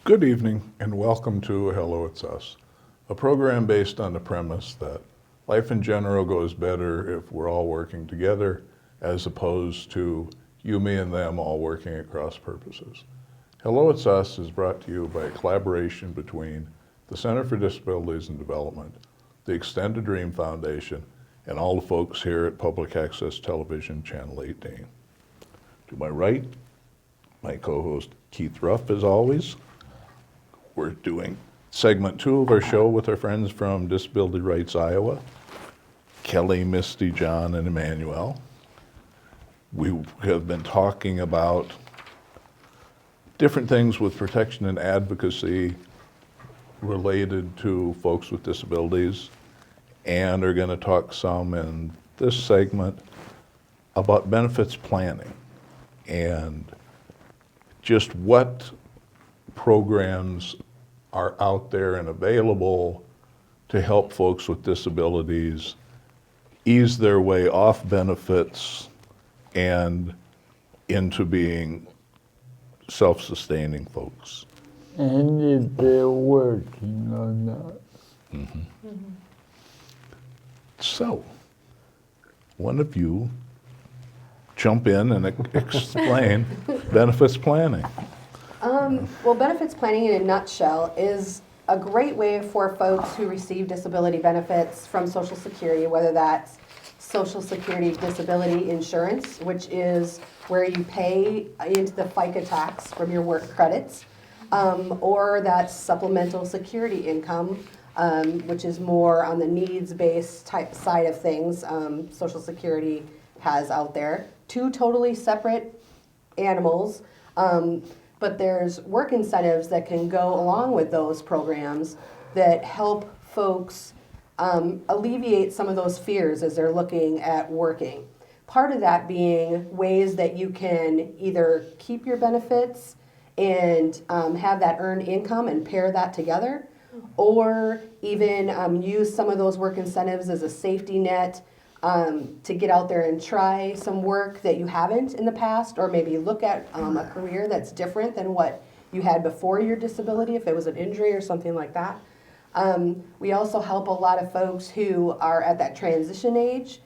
Good evening and welcome to Hello It's Us, a program based on the premise that life in general goes better if we're all working together as opposed to you, me, and them all working at cross purposes. Hello It's Us is brought to you by a collaboration between the Center for Disabilities and Development, the Extended Dream Foundation, and all the folks here at Public Access Television Channel 18. To my right, my co-host Keith Ruff, as always. We're doing segment 2 of our show with our friends from Disability Rights Iowa, Kelly, Mistie, John, and Emmanuel. We have been talking about different things with protection and advocacy related to folks with disabilities, and are going to talk some in this segment about benefits planning and just what programs are out there and available to help folks with disabilities ease their way off benefits and into being self-sustaining folks. And if they're working or not. Mm-hmm. So, one of you jump in and explain benefits planning. Well, benefits planning in a nutshell is a great way for folks who receive disability benefits from Social Security, whether that's Social Security disability insurance, which is where you pay into the FICA tax from your work credits, or that's supplemental security income, which is more on the needs-based type side of things Social Security has out there. Two totally separate animals. But there's work incentives that can go along with those programs that help folks alleviate some of those fears as they're looking at working. Part of that being ways that you can either keep your benefits and have that earned income and pair that together, or even use some of those work incentives as a safety net to get out there and try some work that you haven't in the past, or maybe look at a career that's different than what you had before your disability, if it was an injury or something like that. We also help a lot of folks who are at that transition age,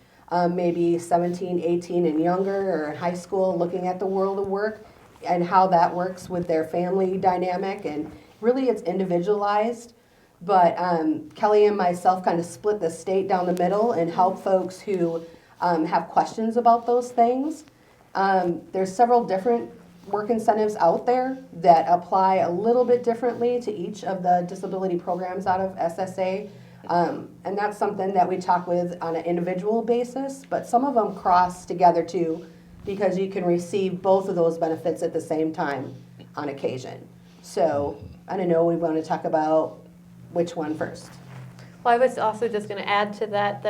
maybe 17, 18 and younger, or in high school, looking at the world of work and how that works with their family dynamic, and really it's individualized. But Kelly and myself kind of split the state down the middle and help folks who have questions about those things. There's several different work incentives out there that apply a little bit differently to each of the disability programs out of SSA. And that's something that we talk with on an individual basis, but some of them cross together too, because you can receive both of those benefits at the same time on occasion. So I don't know, we want to talk about which one first? Well, I was also just going to add to that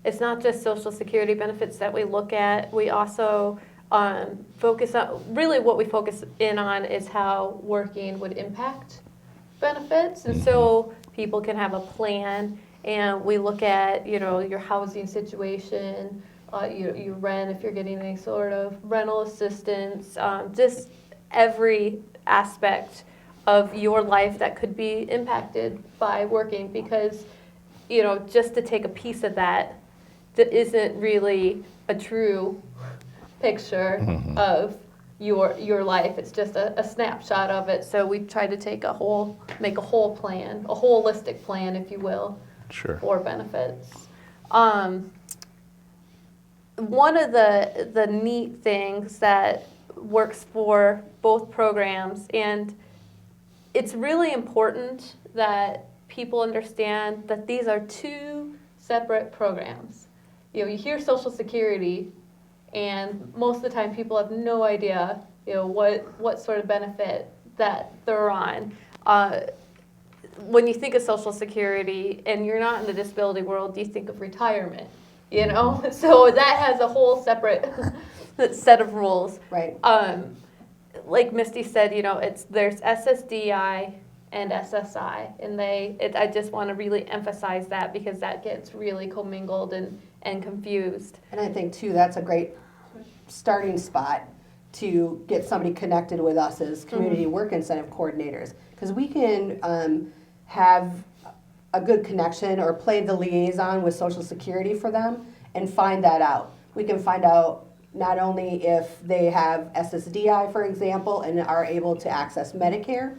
it's not just Social Security benefits that we look at. We also focus on, really what we focus in on is how working would impact benefits. And so people can have a plan, and we look at, your housing situation, your rent, if you're getting any sort of rental assistance, just every aspect of your life that could be impacted by working, because just to take a piece of that isn't really a true picture of your life. It's just a snapshot of it. So we try to make a whole plan, a holistic plan, if you will, Sure. for benefits. One of the neat things that works for both programs, and it's really important that people understand that these are two separate programs. You hear Social Security, and most of the time people have no idea, what sort of benefit that they're on. When you think of Social Security and you're not in the disability world, you think of retirement, So that has a whole separate set of rules. Right. Like Mistie said, there's SSDI and SSI, and I just want to really emphasize that, because that gets really commingled and confused. And I think too, that's a great starting spot to get somebody connected with us as community work incentive coordinators. Because we can have a good connection or play the liaison with Social Security for them and find that out. We can find out not only if they have SSDI, for example, and are able to access Medicare,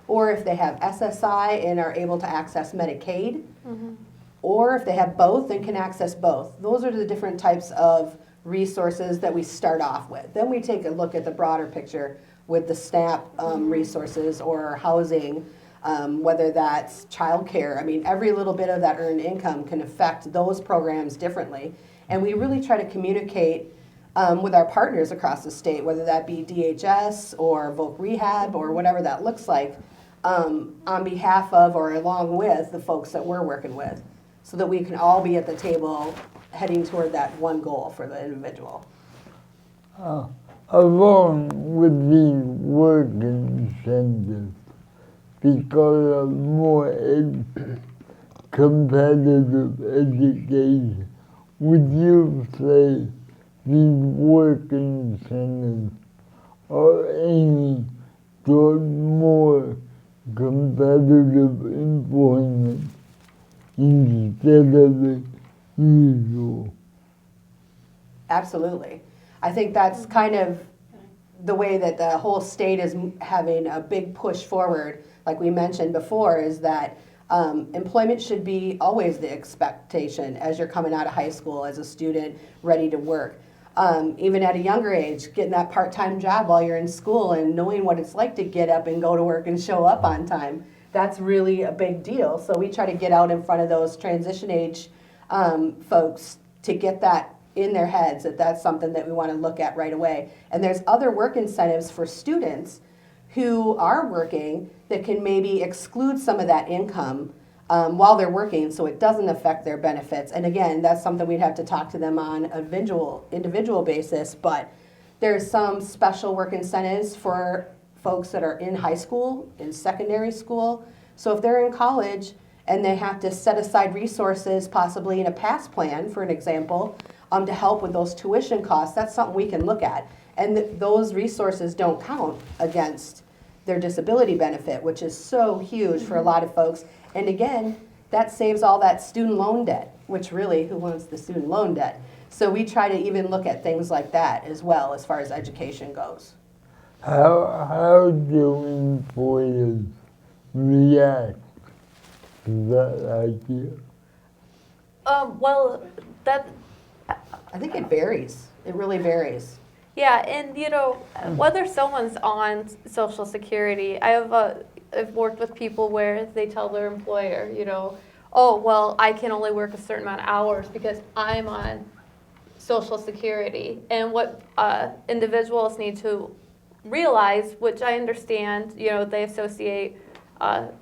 or if they have SSI and are able to access Medicaid, or if they have both and can access both. Those are the different types of resources that we start off with. Then we take a look at the broader picture with the SNAP resources or housing, whether that's childcare. I mean, every little bit of that earned income can affect those programs differently. And we really try to communicate with our partners across the state, whether that be DHS or Voc Rehab or whatever that looks like, on behalf of or along with the folks that we're working with, so that we can all be at the table heading toward that one goal for the individual. Along with the work incentives, because of more competitive education, would you say these work incentives are aiming toward more competitive employment instead of the usual? Absolutely. I think that's kind of the way that the whole state is having a big push forward, like we mentioned before, is that employment should be always the expectation as you're coming out of high school as a student ready to work. Even at a younger age, getting that part-time job while you're in school and knowing what it's like to get up and go to work and show up on time, that's really a big deal. So we try to get out in front of those transition age folks to get that in their heads, that that's something that we want to look at right away. And there's other work incentives for students who are working that can maybe exclude some of that income while they're working, so it doesn't affect their benefits. And again, that's something we'd have to talk to them on an individual basis, but there's some special work incentives for folks that are in high school, in secondary school. So if they're in college and they have to set aside resources, possibly in a PASS plan, for an example, to help with those tuition costs, that's something we can look at. And those resources don't count against their disability benefit, which is so huge for a lot of folks. And again, that saves all that student loan debt, which really, who wants the student loan debt? So we try to even look at things like that as well as far as education goes. How do employers react to that idea? Well, that, I think it varies. It really varies. yeah, and whether someone's on Social Security, I've worked with people where they tell their employer, oh, well, I can only work a certain amount of hours because I'm on Social Security. And what individuals need to realize, which I understand, they associate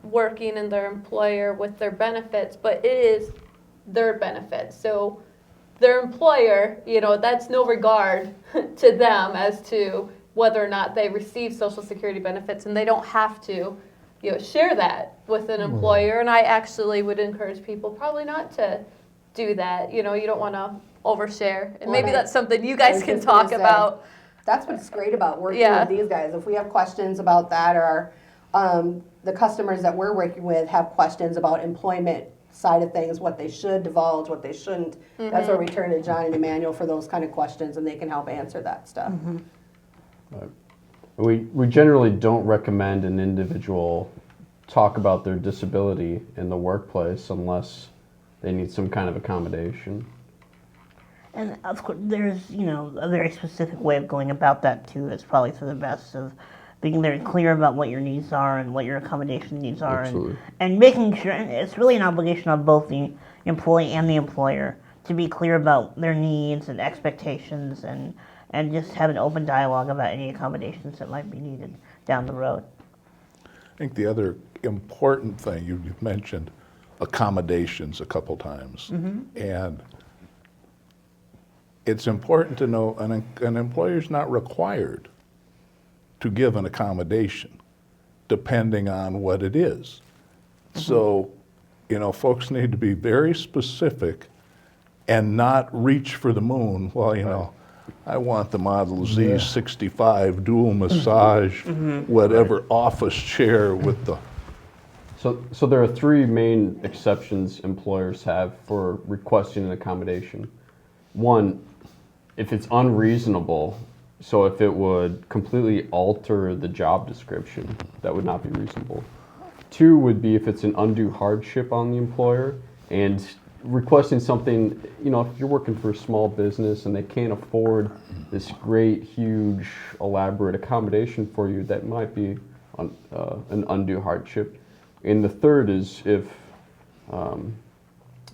working in their employer with their benefits, but it is their benefits. So their employer, that's no regard to them as to whether or not they receive Social Security benefits, and they don't have to, share that with an employer. And I actually would encourage people probably not to do that. You don't want to overshare. And maybe that's something you guys can talk about. That's what's great about working Yeah. with these guys. If we have questions about that, or the customers that we're working with have questions about employment side of things, what they should divulge, what they shouldn't, that's where we turn to John and Emmanuel for those kind of questions, and they can help answer that stuff. We generally don't recommend an individual talk about their disability in the workplace unless they need some kind of accommodation. And of course, there's, a very specific way of going about that too. It's probably for the best of being very clear about what your needs are and what your accommodation needs are. Absolutely. And making sure, and it's really an obligation on both the employee and the employer to be clear about their needs and expectations and just have an open dialogue about any accommodations that might be needed down the road. I think the other important thing, you've mentioned accommodations a couple times. And it's important to know an employer's not required to give an accommodation depending on what it is. So, folks need to be very specific and not reach for the moon. Well, I want the Model Z65 dual massage, whatever office chair with the, So there are three main exceptions employers have for requesting an accommodation. One, if it's unreasonable, so if it would completely alter the job description, that would not be reasonable. Two would be if it's an undue hardship on the employer and requesting something, you know, if you're working for a small business and they can't afford this great, huge, elaborate accommodation for you, that might be an undue hardship. And the third is if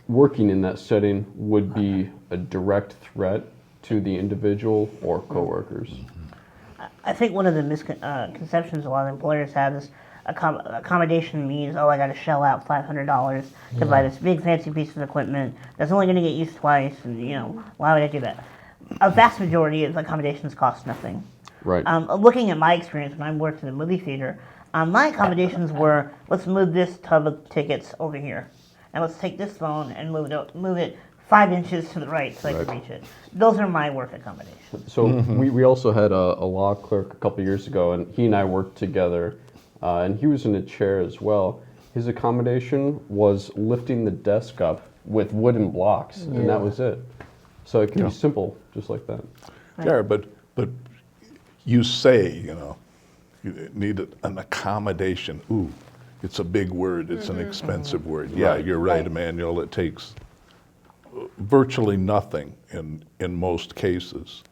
working in that setting would be a direct threat to the individual or coworkers. I think one of the misconceptions a lot of employers have is accommodation means, oh, I got to shell out $500 to buy this big fancy piece of equipment that's only going to get used twice, and you know, why would I do that? A vast majority of accommodations cost nothing. Right. Looking at my experience when I worked in the movie theater, my accommodations were, let's move this tub of tickets over here, and let's take this phone and move it 5 inches to the right so I can reach it. Those are my work accommodations. So we also had a law clerk a couple years ago, and he and I worked together, and he was in a chair as well. His accommodation was lifting the desk up with wooden blocks, and that was it. So it can be simple, just like that. yeah, but you say, you know, you need an accommodation. Ooh, it's a big word, it's an expensive word. Yeah, you're right, Emmanuel, it takes virtually nothing in most cases.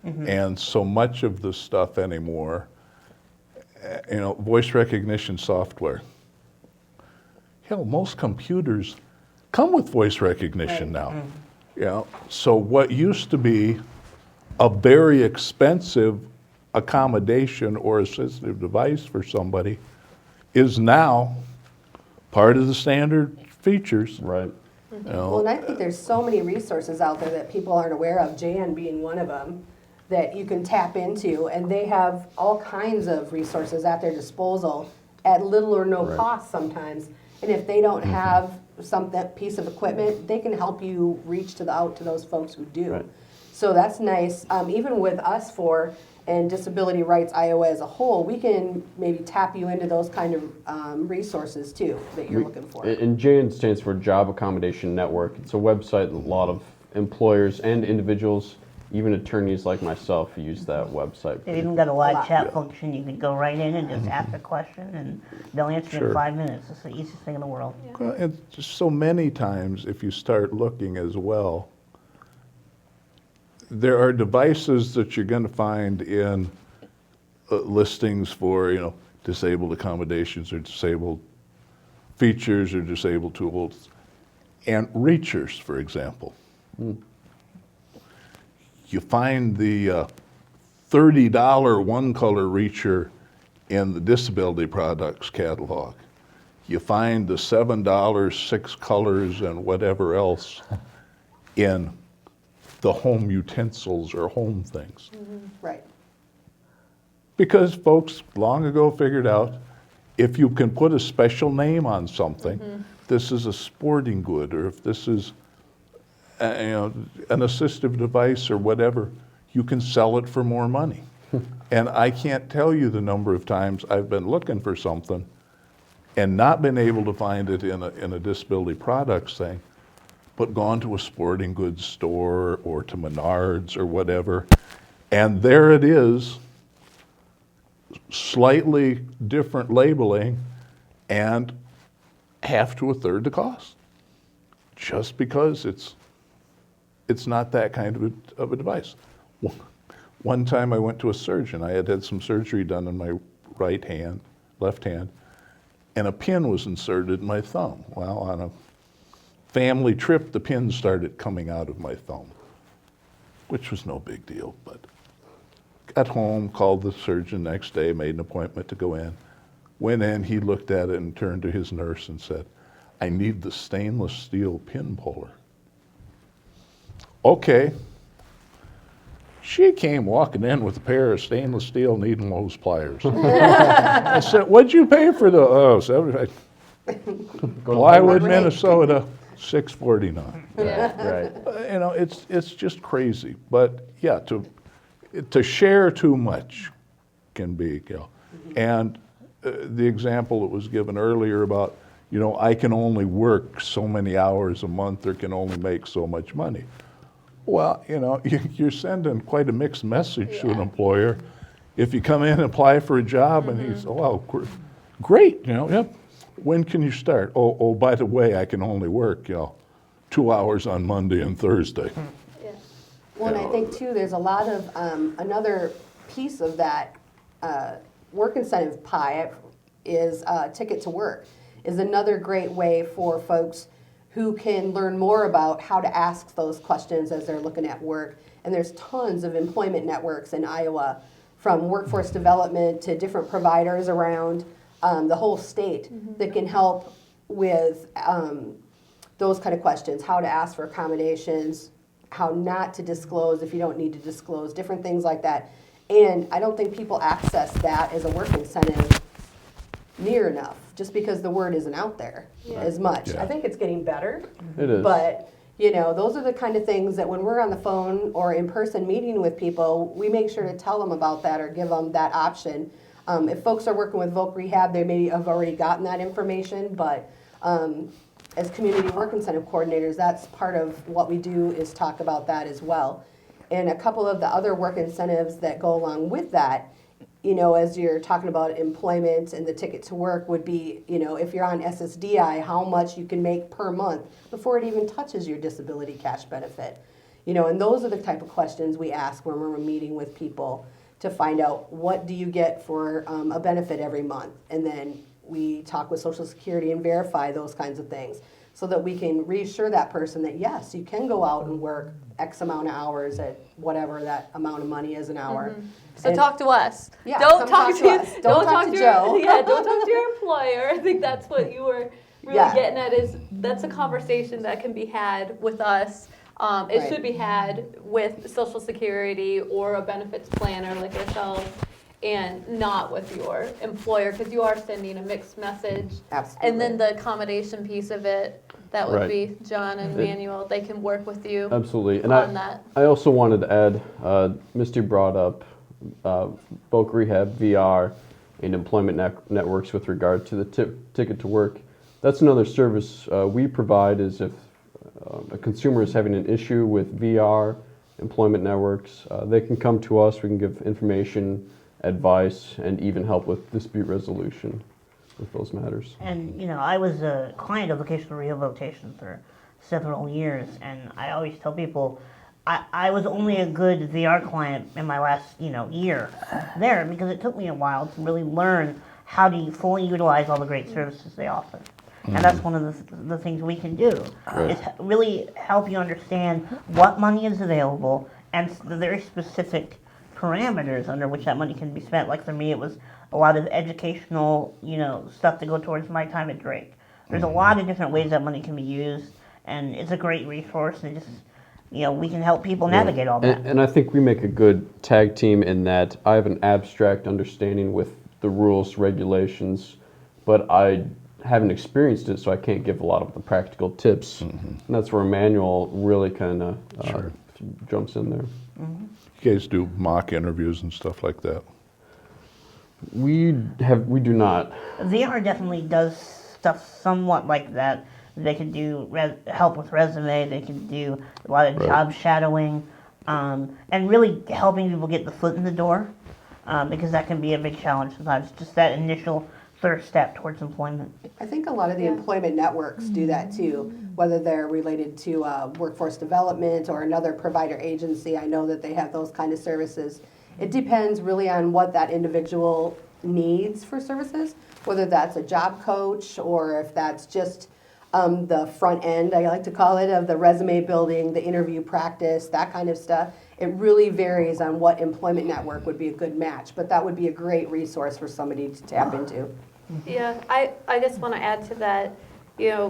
And so much of the stuff anymore, you know, voice recognition software. Hell, most computers come with voice recognition now. You know, so what used to be a very expensive accommodation or assistive device for somebody is now part of the standard features. Right. You know, Well, and I think there's so many resources out there that people aren't aware of, Jan being one of them, that you can tap into, and they have all kinds of resources at their disposal at little or no cost sometimes. And if they don't have that piece of equipment, they can help you reach out to those folks who do. Right. So that's nice. Even with us and Disability Rights Iowa as a whole, we can maybe tap you into those kind of resources too that you're looking for. And JAN stands for Job Accommodation Network. It's a website that a lot of employers and individuals, even attorneys like myself, use that website. They've even got a live chat function. You can go right in and just ask a question, and they'll answer Sure. in 5 minutes. It's the easiest thing in the world. Well, and just so many times, if you start looking as well, there are devices that you're going to find in listings for, you know, disabled accommodations or disabled features or disabled tools, and reachers, for example. You find the $30 one-color reacher in the disability products catalog. You find the $7 6 colors and whatever else in the home utensils or home things. Right. Because folks long ago figured out if you can put a special name on something, this is a sporting good, or if this is you know, an assistive device or whatever, you can sell it for more money. And I can't tell you the number of times I've been looking for something and not been able to find it in a disability products thing, but gone to a sporting goods store or to Menards or whatever, and there it is, slightly different labeling and half to a third the cost, just because it's not that kind of a device. One time I went to a surgeon. I had some surgery done in my left hand, and a pin was inserted in my thumb. Well, on a family trip, the pin started coming out of my thumb, which was no big deal, but got home, called the surgeon next day, made an appointment to go in. Went in, he looked at it and turned to his nurse and said, "I need the stainless steel pin puller." Okay. She came walking in with a pair of stainless steel needle nose pliers. I said, "What'd you pay for the, Plywood, Minnesota, $6.49. Right. You know, it's just crazy. But yeah, to to share too much can be, you know. And the example that was given earlier about, you know, I can only work so many hours a month or can only make so much money. Well, you know, you're sending quite a mixed message to an employer. If you come in and apply for a job and he's, oh, wow, great, you know, yep. When can you start? Oh, by the way, I can only work, you know, 2 hours on Monday and Thursday. Yeah. Well, and I think too, there's a lot of, another piece of that work incentive pie is Ticket to Work is another great way for folks who can learn more about how to ask those questions as they're looking at work. And there's tons of employment networks in Iowa, from workforce development to different providers around the whole state that can help with those kind of questions, how to ask for accommodations, how not to disclose if you don't need to disclose, different things like that. And I don't think people access that as a work incentive near enough, just because the word isn't out there as much. Yeah. I think it's getting better. It is. But, you know, those are the kind of things that when we're on the phone or in person meeting with people, we make sure to tell them about that or give them that option. If folks are working with voc rehab, they may have already gotten that information, but as community work incentive coordinators, that's part of what we do is talk about that as well. And a couple of the other work incentives that go along with that, you know, as you're talking about employment and the Ticket to Work would be, you know, if you're on SSDI, how much you can make per month before it even touches your disability cash benefit. You know, and those are the type of questions we ask when we're meeting with people to find out what do you get for a benefit every month. And then we talk with Social Security and verify those kinds of things so that we can reassure that person that yes, you can go out and work X amount of hours at whatever that amount of money is an hour. So And- talk to us. Yeah, don't come talk talk to to us. Don't talk to your, Joe. Yeah, don't talk to your employer. I think that's what you were really Yeah. getting at. Is that's a conversation that can be had with us. It Right. should be had with Social Security or a benefits planner like ourselves, and not with your employer, because you are sending a mixed message. Absolutely. And then the accommodation piece of it, that would Right. be John and Manuel. They can work with you Absolutely. And on that. I also wanted to add, Misty brought up voc rehab, VR, and employment networks with regard to the Ticket to Work. That's another service we provide is if a consumer is having an issue with VR, employment networks, they can come to us. We can give information, advice, and even help with dispute resolution with those matters. And, you know, I was a client of vocational rehabilitation for several years, and I always tell people I was only a good VR client in my last, you know, year there because it took me a while to really learn how to fully utilize all the great services they offer. And that's one of the things we can do, is really help you understand what money is available and the very specific parameters under which that money can be spent. Like for me, it was a lot of educational, you know, stuff to go towards my time at Drake. There's a lot of different ways that money can be used, and it's a great resource, and just, you know, we can help people navigate all that. And I think we make a good tag team in that I have an abstract understanding with the rules, regulations, but I haven't experienced it, so I can't give a lot of the practical tips. And that's where Emmanuel really kind of jumps in there. You guys do mock interviews and stuff like that? We do not. VR definitely does stuff somewhat like that. They can do help with resume. They can do a lot of job shadowing, and really helping people get the foot in the door, because that can be a big challenge sometimes. Just that initial first step towards employment. I think a lot of the employment networks do that too, whether they're related to workforce development or another provider agency. I know that they have those kind of services. It depends really on what that individual needs for services, whether that's a job coach or if that's just the front end, I like to call it, of the resume building, the interview practice, that kind of stuff. It really varies on what employment network would be a good match, but that would be a great resource for somebody to tap into. Yeah, I just want to add to that, you know,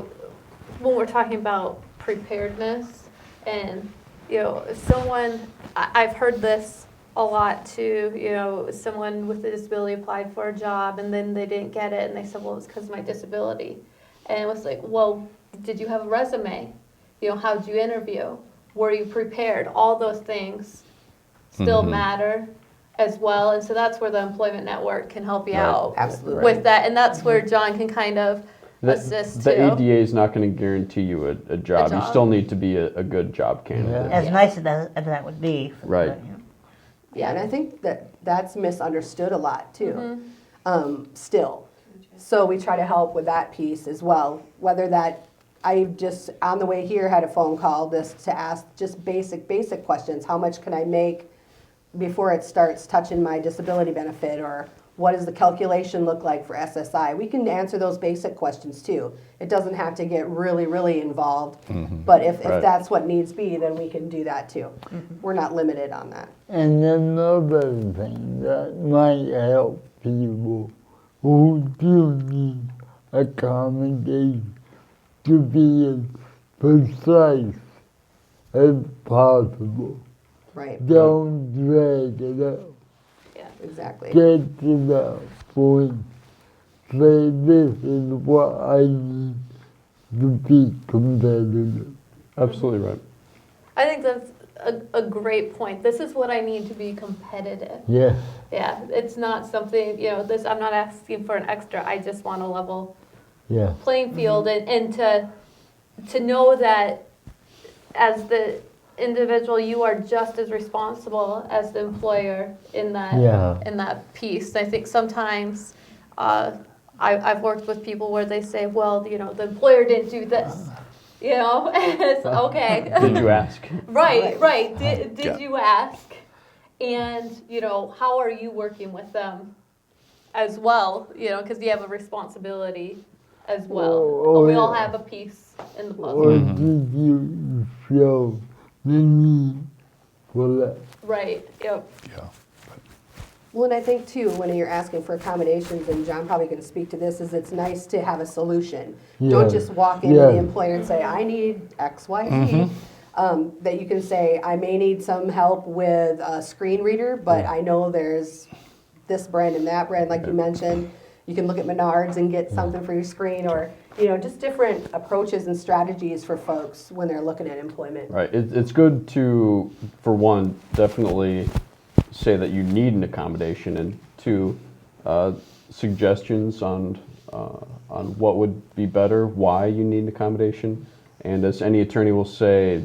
when we're talking about preparedness and, you know, I've heard this a lot too, you know, someone with a disability applied for a job and then they didn't get it and they said, well, it's because of my disability. And it was like, well, did you have a resume? You know, how did you interview? Were you prepared? All those things still matter as well. And so that's where the employment network can help you Right. out Absolutely. with that. And that's where John can kind of assist The too. ADA is not going to guarantee you a job. You job. still need to be a good job candidate. As nice as that would be. Right. But, you know. Yeah, and I think that that's misunderstood a lot too, still. So we try to help with that piece as well, whether that, I just, on the way here, had a phone call just to ask just basic questions. How much can I make before it starts touching my disability benefit, or what does the calculation look like for SSI? We can answer those basic questions too. It doesn't have to get really, really involved, but if Right. that's what needs be, then we can do that too. We're not limited on that. And another thing that might help people who do need accommodation to be as precise as possible. Right, Don't drag it out. exactly. Get to the point. Say, this is what I need to be competitive. Absolutely right. I think that's a great point. This is what I need to be competitive. Yes. Yeah, it's not something, this, I'm not asking for an extra, I just want a level Yes. playing field, and to know that as the individual, you are just as responsible as the employer in that Yeah. in that piece. I think sometimes I've worked with people where they say, well, the employer didn't do this, and it's okay. Did you ask? Right. Did Yeah. you ask? And, how are you working with them as well? Because you have a responsibility as well. Oh, We all yeah. have a piece in the puzzle. Or did you show the need for that? Right, yep. Yeah. Well, and I think too, when you're asking for accommodations, and John probably can speak to this, is it's nice to have a solution. Don't Yes. just walk into Yes. the employer and say, I need X, Y, Z. That you can say, I may need some help with a screen reader, but I know there's this brand and that brand, like you mentioned. You can look at Menards and get something for your screen, or, just different approaches and strategies for folks when they're looking at employment. Right. It's good to, for one, definitely say that you need an accommodation, and two, suggestions on what would be better, why you need an accommodation, and as any attorney will say,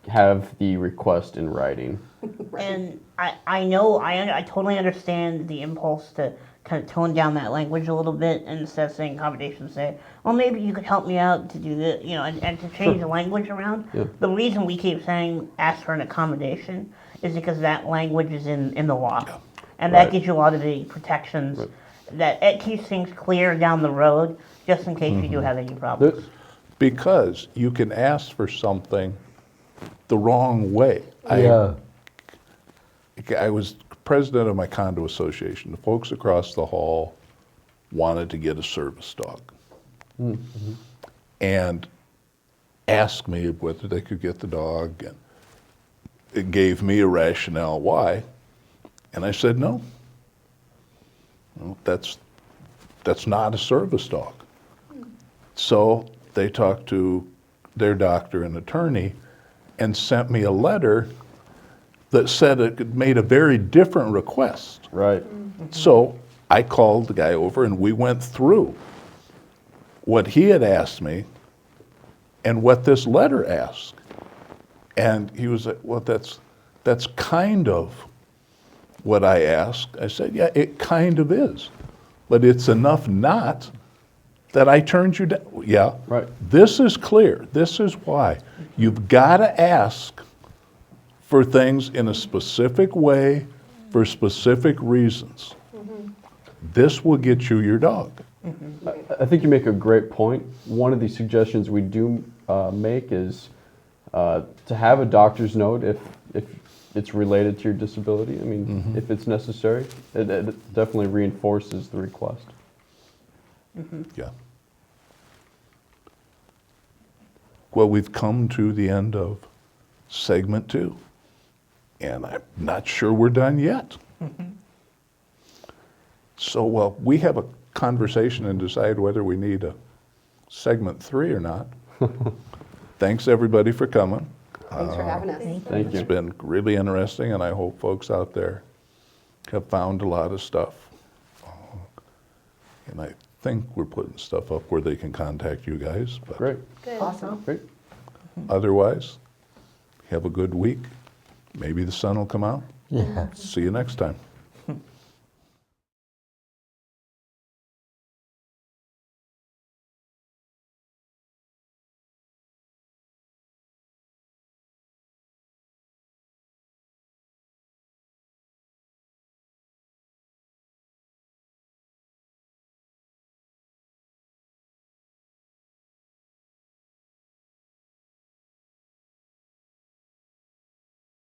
have the request in writing. And I totally understand the impulse to kind of tone down that language a little bit, and instead of saying accommodation, say, well, maybe you could help me out to do this, and to change the language around. Yeah. The reason we keep saying ask for an accommodation is because that language is in the law. And that Right. gives you a lot of the protections, Right. that it keeps things clear down the road, just in case you do have any problems. Because you can ask for something the wrong way. Yeah. I was president of my condo association. The folks across the hall wanted to get a service dog. And asked me whether they could get the dog, and it gave me a rationale why. And I said, no. No, that's not a service dog. So they talked to their doctor and attorney and sent me a letter that said it made a very different request. Right. So I called the guy over and we went through what he had asked me and what this letter asked. And he was like, well, that's kind of what I asked. I said, yeah, it kind of is. But it's enough not that I turned you down. Yeah. Right. This is clear. This is why. You've got to ask for things in a specific way for specific reasons. This will get you your dog. I think you make a great point. One of the suggestions we do make is to have a doctor's note if it's related to your disability. I mean, if it's necessary, it definitely reinforces the request. Yeah. Well, we've come to the end of segment 2, and I'm not sure we're done yet. So, well, we have a conversation and decide whether we need a segment 3 or not. Thanks, everybody, for coming. Thanks for having us. Thank It's you. been really interesting, and I hope folks out there have found a lot of stuff. And I think we're putting stuff up where they can contact you guys. But Great, Good. Awesome. great. otherwise, have a good week. Maybe the sun will come out. Yeah. See you next time.